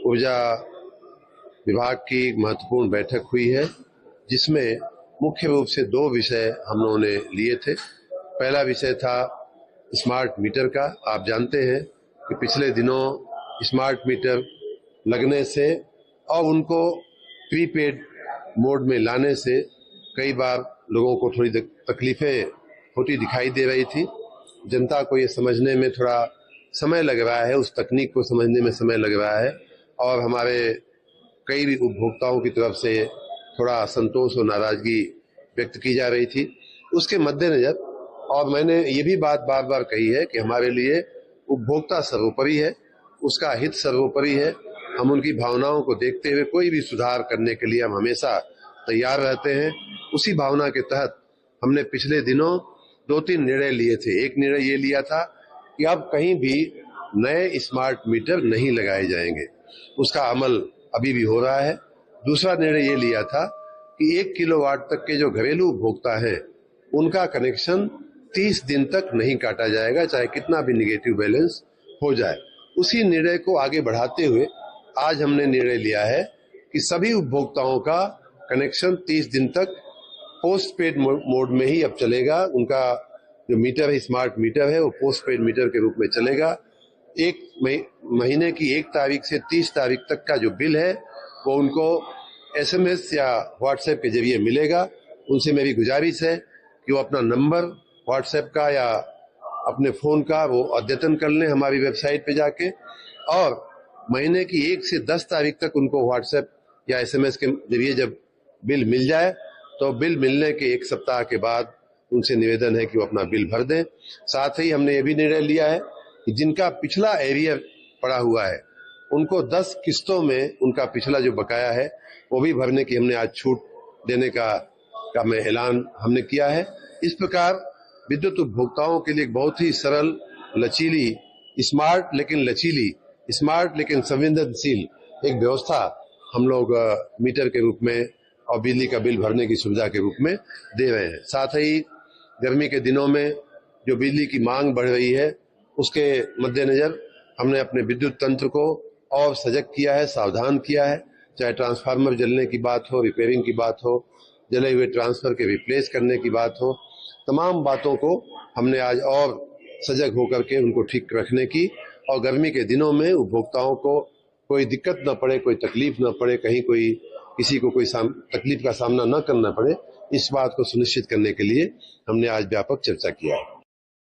ऊर्जा विभाग की महत्वपूर्ण बैठक हुई है, जिसमें मुख्य रूप से दो विषय हम लोगों ने लिए थे। पहला विषय था स्मार्ट मीटर का। आप जानते हैं कि पिछले दिनों स्मार्ट मीटर लगने से और उनको प्रीपेड मोड में लाने से कई बार लोगों को थोड़ी तकलीफें होती दिखाई दे रही थी। जनता को ये समझने में थोड़ा समय लग रहा है, उस तकनीक को समझने में समय लग रहा है और हमारे कई भी उपभोक्ताओं की तरफ से थोड़ा असंतोष और नाराजगी व्यक्त की जा रही थी। उसके मद्देनजर और मैंने ये भी बात बार बार कही है कि हमारे लिए उपभोक्ता सर्वोपरि है, उसका हित सर्वोपरि है। हम उनकी भावनाओं को देखते हुए कोई भी सुधार करने के लिए हम हमेशा तैयार रहते हैं। उसी भावना के तहत हमने पिछले दिनों 2-3 निर्णय लिए थे। एक निर्णय ये लिया था कि अब कहीं भी नए स्मार्ट मीटर नहीं लगाए जाएंगे, उसका अमल अभी भी हो रहा है। दूसरा निर्णय ये लिया था कि 1 किलोवाट तक के जो घरेलू उपभोक्ता हैं उनका कनेक्शन 30 दिन तक नहीं काटा जाएगा, चाहे कितना भी नेगेटिव बैलेंस हो जाए। उसी निर्णय को आगे बढ़ाते हुए आज हमने निर्णय लिया है कि सभी उपभोक्ताओं का कनेक्शन 30 दिन तक पोस्ट पेड मोड में ही अब चलेगा। उनका जो मीटर है, स्मार्ट मीटर है, वो पोस्ट पेड मीटर के रूप में चलेगा। एक महीने की 1 तारीख से 30 तारीख तक का जो बिल है वो उनको SMS या व्हाट्सएप के जरिए मिलेगा। उनसे मेरी गुजारिश है कि वो अपना नंबर व्हाट्सएप का या अपने फोन का वो अद्यतन कर लें हमारी वेबसाइट पे जाके, और महीने की 1 से 10 तारीख तक उनको व्हाट्सएप या SMS के जरिए जब बिल मिल जाए तो बिल मिलने के 1 सप्ताह के बाद उनसे निवेदन है कि वो अपना बिल भर दें। साथ ही हमने ये भी निर्णय लिया है कि जिनका पिछला एरियर पड़ा हुआ है उनको 10 किस्तों में उनका पिछला जो बकाया है वो भी भरने की हमने आज छूट देने का मैं ऐलान हमने किया है। इस प्रकार विद्युत उपभोक्ताओं के लिए एक बहुत ही सरल, लचीली, स्मार्ट लेकिन संवेदनशील एक व्यवस्था हम लोग मीटर के रूप में और बिजली का बिल भरने की सुविधा के रूप में दे रहे हैं। साथ ही गर्मी के दिनों में जो बिजली की मांग बढ़ रही है उसके मद्देनजर हमने अपने विद्युत तंत्र को और सजग किया है, सावधान किया है। चाहे ट्रांसफार्मर जलने की बात हो, रिपेयरिंग की बात हो, जले हुए ट्रांसफर के रिप्लेस करने की बात हो, तमाम बातों को हमने आज और सजग होकर के उनको ठीक रखने की, और गर्मी के दिनों में उपभोक्ताओं को कोई दिक्कत न पड़े, कोई तकलीफ न पड़े, कहीं किसी को कोई तकलीफ का सामना न करना पड़े, इस बात को सुनिश्चित करने के लिए हमने आज व्यापक चर्चा किया है।